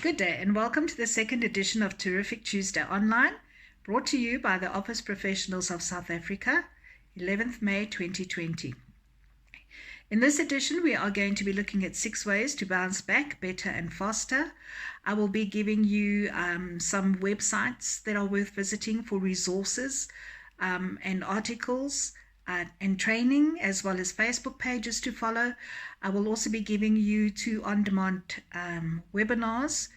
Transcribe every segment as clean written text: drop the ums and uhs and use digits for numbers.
Good day and welcome to the second edition of Terrific Tuesday Online, brought to you by the Office Professionals of South Africa, 11th May 2020. In this edition, we are going to be looking at 6 ways to bounce back better and faster. I will be giving you some websites that are worth visiting for resources and articles and training, as well as Facebook pages to follow. I will also be giving you 2 on-demand webinars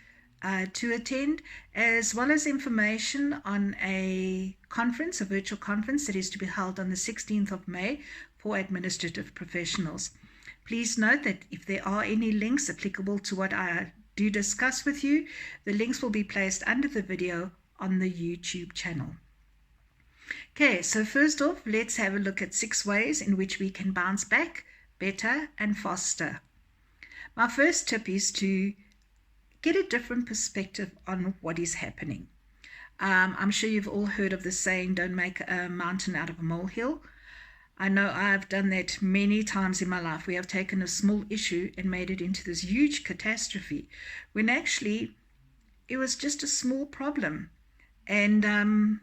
to attend, as well as information on a conference, a virtual conference that is to be held on the 16th of May for administrative professionals. Please note that if there are any links applicable to what I do discuss with you, the links will be placed under the video on the YouTube channel. Okay, so first off, let's have a look at 6 ways in which we can bounce back better and faster. My first tip is to get a different perspective on what is happening. I'm sure you've all heard of the saying, don't make a mountain out of a molehill. I know I've done that many times in my life. We have taken a small issue and made it into this huge catastrophe, when actually it was just a small problem, and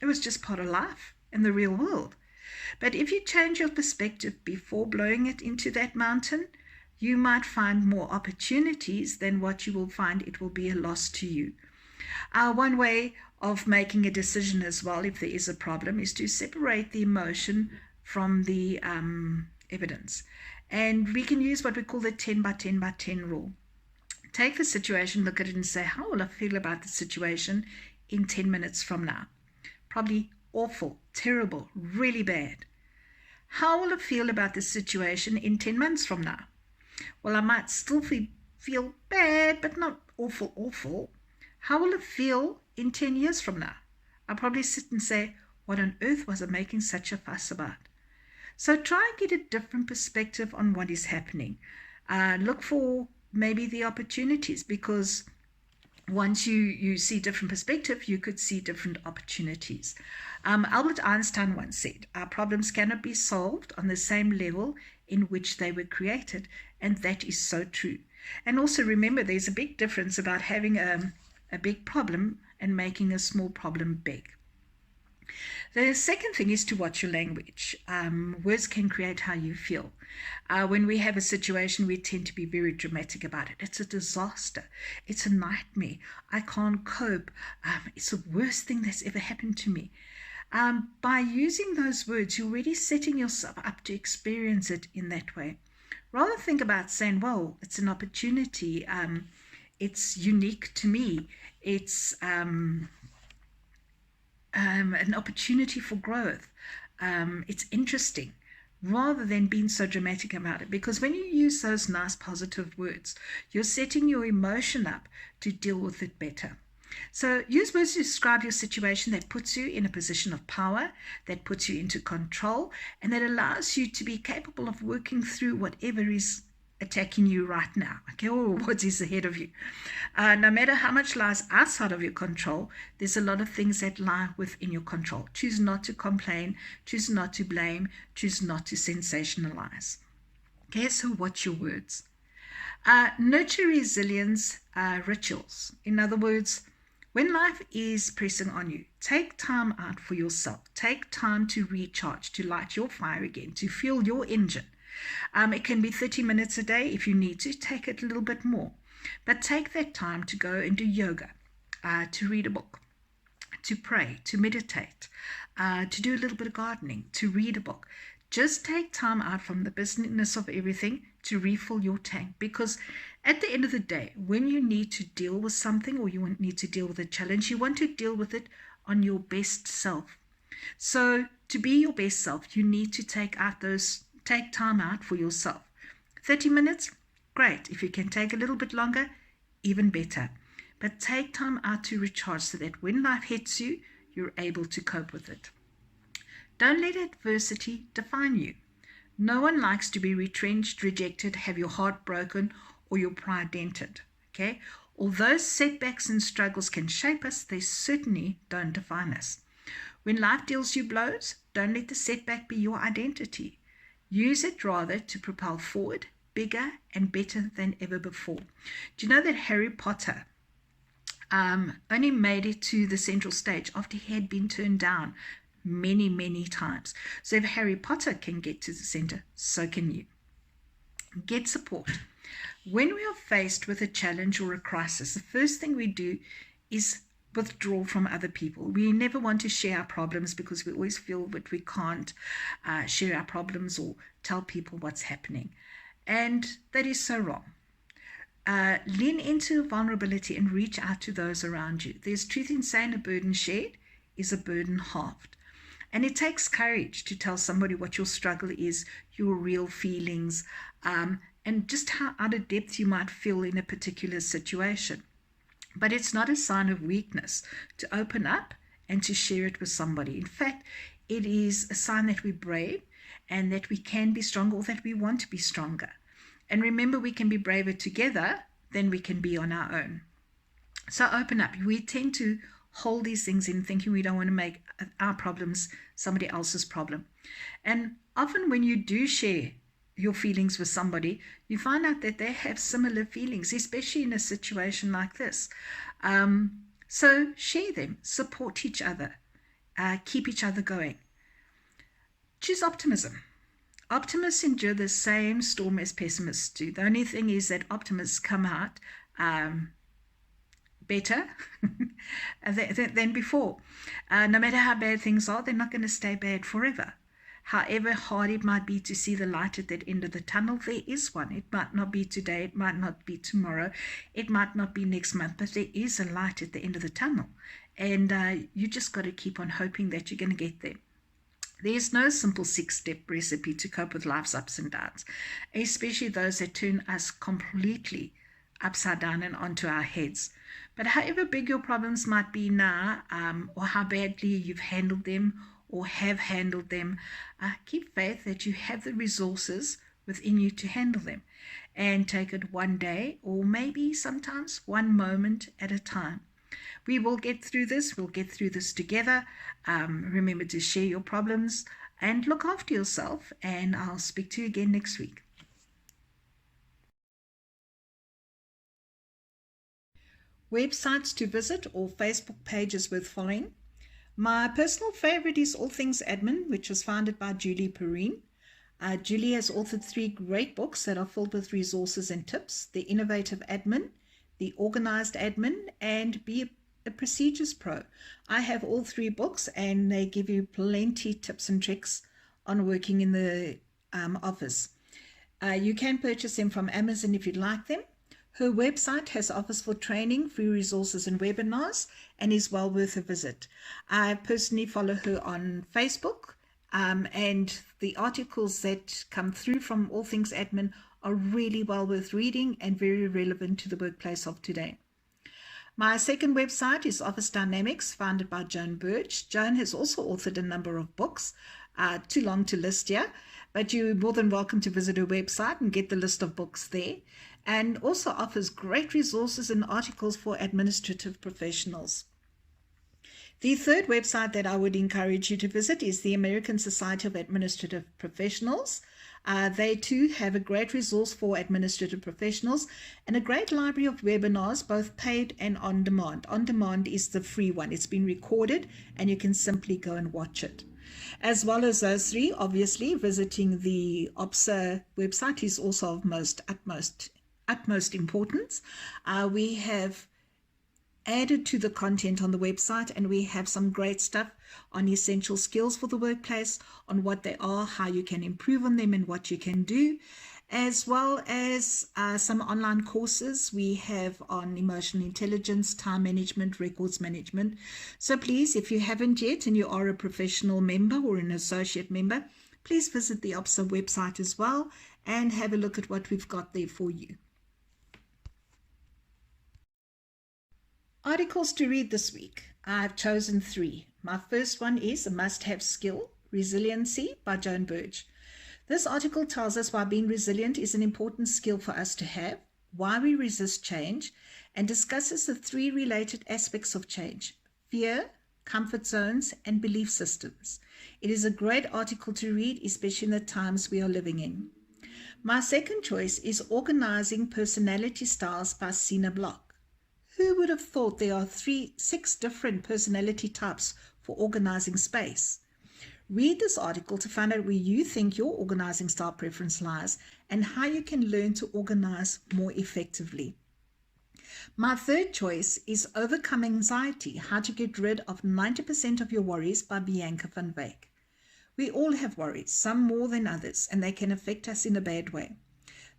it was just part of life in the real world. But if you change your perspective before blowing it into that mountain, you might find more opportunities than what you will find it will be a loss to you. One way of making a decision as well, if there is a problem, is to separate the emotion from the evidence. And we can use what we call the 10 by 10 by 10 rule. Take the situation, look at it and say, how will I feel about the situation in 10 minutes from now? Probably awful, terrible, really bad. How will I feel about the situation in 10 months from now? Well, I might still feel bad, but not awful. How will it feel in 10 years from now? I'll probably sit and say, what on earth was I making such a fuss about? So try and get a different perspective on what is happening. Look for maybe the opportunities, because once you see different perspective, you could see different opportunities. Albert Einstein once said, our problems cannot be solved on the same level in which they were created, and that is so true. And also remember, there's a big difference about having a big problem and making a small problem big. The second thing is to watch your language. Words can create how you feel. When we have a situation, we tend to be very dramatic about it. It's a disaster. It's a nightmare. I can't cope. It's the worst thing that's ever happened to me. By using those words, you're already setting yourself up to experience it in that way. Rather think about saying, well, it's an opportunity. It's unique to me. It's an opportunity for growth. It's interesting, rather than being so dramatic about it. Because when you use those nice positive words, you're setting your emotion up to deal with it better. So use words to describe your situation that puts you in a position of power, that puts you into control, and that allows you to be capable of working through whatever is attacking you right now, okay, or what is ahead of you. No matter how much lies outside of your control, there's a lot of things that lie within your control. Choose not to complain, choose not to blame, choose not to sensationalize. Okay, so watch your words. Nurture resilience rituals. In other words, when life is pressing on you, take time out for yourself. Take time to recharge, to light your fire again, to fuel your engine. It can be 30 minutes a day. If you need to, take it a little bit more. But take that time to go and do yoga, to read a book, to pray, to meditate, to do a little bit of gardening, to read a book. Just take time out from the business of everything to refill your tank. Because at the end of the day, when you need to deal with something, or you need to deal with a challenge, you want to deal with it on your best self. So to be your best self, you need to take time out for yourself. 30 minutes, great. If you can take a little bit longer, even better. But take time out to recharge so that when life hits you, you're able to cope with it. Don't let adversity define you. No one likes to be retrenched, rejected, have your heart broken, or your pride dented. Okay? Although setbacks and struggles can shape us, they certainly don't define us. When life deals you blows, don't let the setback be your identity. Use it rather to propel forward, bigger and better than ever before. Do you know that Harry Potter only made it to the central stage after he had been turned down many, many times. So if Harry Potter can get to the center, so can you. Get support. When we are faced with a challenge or a crisis, the first thing we do is withdraw from other people. We never want to share our problems because we always feel that we can't share our problems or tell people what's happening. And that is so wrong. Lean into vulnerability and reach out to those around you. There's truth in saying a burden shared is a burden halved. And it takes courage to tell somebody what your struggle is, your real feelings, and just how out of depth you might feel in a particular situation. But it's not a sign of weakness to open up and to share it with somebody. In fact, it is a sign that we're brave and that we can be stronger, or that we want to be stronger. And remember, we can be braver together than we can be on our own. So open up. We tend to hold these things in, thinking we don't want to make our problems somebody else's problem. And often when you do share your feelings with somebody, you find out that they have similar feelings, especially in a situation like this. So share them, support each other, keep each other going. Choose optimism. Optimists endure the same storm as pessimists do. The only thing is that optimists come out better than before. No matter how bad things are, they're not going to stay bad forever. However hard it might be to see the light at that end of the tunnel, there is one. It might not be today, it might not be tomorrow, it might not be next month, but there is a light at the end of the tunnel. And you just got to keep on hoping that you're going to get there. There's no simple 6-step recipe to cope with life's ups and downs, especially those that turn us completely upside down and onto our heads. But however big your problems might be now, or how badly you've handled them or have handled them, keep faith that you have the resources within you to handle them, and take it one day, or maybe sometimes one moment at a time. We will get through this. We'll get through this together. Remember to share your problems and look after yourself, and I'll speak to you again next week. Websites to visit or Facebook pages worth following. My personal favorite is All Things Admin, which was founded by Julie Perrine. Julie has authored 3 great books that are filled with resources and tips: The Innovative Admin, The Organized Admin, and Be a Procedures Pro. I have all 3 books, and they give you plenty tips and tricks on working in the office. You can purchase them from Amazon if you'd like them. Her website has offers for training, free resources and webinars, and is well worth a visit. I personally follow her on Facebook, and the articles that come through from All Things Admin are really well worth reading and very relevant to the workplace of today. My second website is Office Dynamics, founded by Joan Birch. Joan has also authored a number of books, too long to list here, but you're more than welcome to visit her website and get the list of books there, and also offers great resources and articles for administrative professionals. The third website that I would encourage you to visit is the American Society of Administrative Professionals. They too have a great resource for administrative professionals and a great library of webinars, both paid and on demand. On demand is the free one. It's been recorded and you can simply go and watch it. As well as those 3, obviously, visiting the OPSA website is also of utmost importance. We have added to the content on the website, and we have some great stuff on essential skills for the workplace, on what they are, how you can improve on them, and what you can do, as well as some online courses we have on emotional intelligence, time management, records management. So please, if you haven't yet and you are a professional member or an associate member, please visit the OPSA website as well and have a look at what we've got there for you. Articles to read this week. I've chosen 3. My first one is A Must-Have Skill, Resiliency by Joan Birch. This article tells us why being resilient is an important skill for us to have, why we resist change, and discusses the 3 related aspects of change: fear, comfort zones, and belief systems. It is a great article to read, especially in the times we are living in. My second choice is Organizing Personality Styles by Sina Block. Who would have thought there are 6 different personality types for organizing space? Read this article to find out where you think your organizing style preference lies and how you can learn to organize more effectively. My third choice is Overcome Anxiety, How to Get Rid of 90% of Your Worries by Bianca van Wyk. We all have worries, some more than others, and they can affect us in a bad way.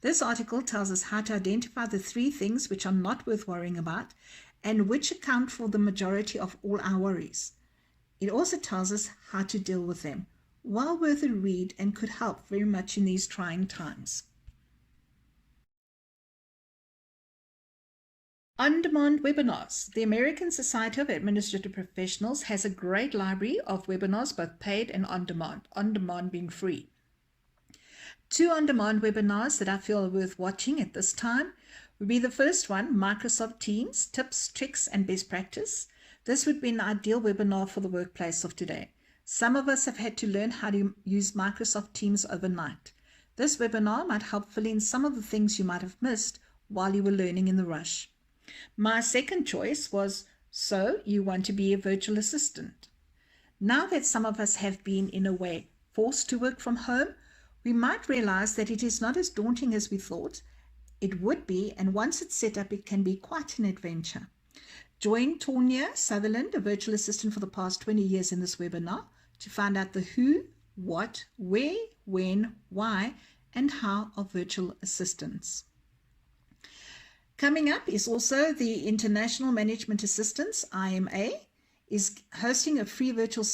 This article tells us how to identify the 3 things which are not worth worrying about and which account for the majority of all our worries. It also tells us how to deal with them. Well worth a read and could help very much in these trying times. On-demand webinars. The American Society of Administrative Professionals has a great library of webinars, both paid and on-demand being free. 2 on-demand webinars that I feel are worth watching at this time would be the first one, Microsoft Teams, Tips, Tricks, and Best Practice. This would be an ideal webinar for the workplace of today. Some of us have had to learn how to use Microsoft Teams overnight. This webinar might help fill in some of the things you might have missed while you were learning in the rush. My second choice was, So You Want to Be a Virtual Assistant. Now that some of us have been, in a way, forced to work from home, we might realize that it is not as daunting as we thought it would be, and once it's set up, it can be quite an adventure. Join Tonya Sutherland, a virtual assistant for the past 20 years in this webinar, to find out the who, what, where, when, why, and how of virtual assistants. Coming up is also the International Management Assistants, IMA, is hosting a free virtual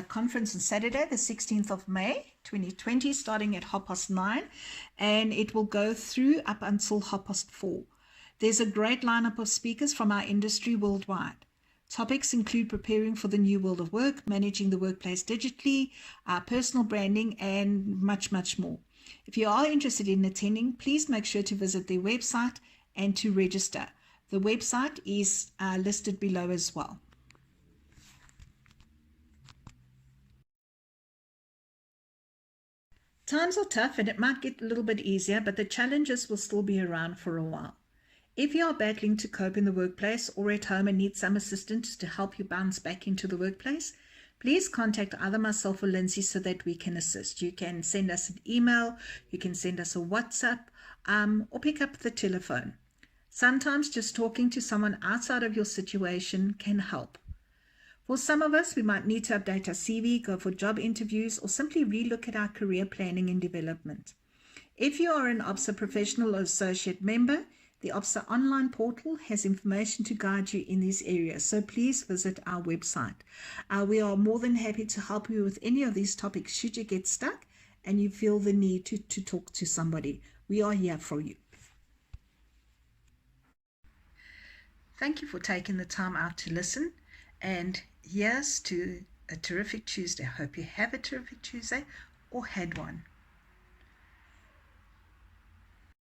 conference on Saturday, the 16th of May, 2020, starting at 9:30, and it will go through up until 4:30. There's a great lineup of speakers from our industry worldwide. Topics include preparing for the new world of work, managing the workplace digitally, personal branding, and much, much more. If you are interested in attending, please make sure to visit their website and to register. The website is listed below as well. Times are tough and it might get a little bit easier, but the challenges will still be around for a while. If you are battling to cope in the workplace or at home and need some assistance to help you bounce back into the workplace, please contact either myself or Lindsay so that we can assist. You can send us an email, you can send us a WhatsApp, or pick up the telephone. Sometimes just talking to someone outside of your situation can help. For some of us, we might need to update our CV, go for job interviews, or simply relook at our career planning and development. If you are an OPSA professional or associate member, the OPSA online portal has information to guide you in these areas, so please visit our website. We are more than happy to help you with any of these topics should you get stuck and you feel the need to talk to somebody. We are here for you. Thank you for taking the time out to listen, and here's to a terrific Tuesday. Hope you have a terrific Tuesday or had one.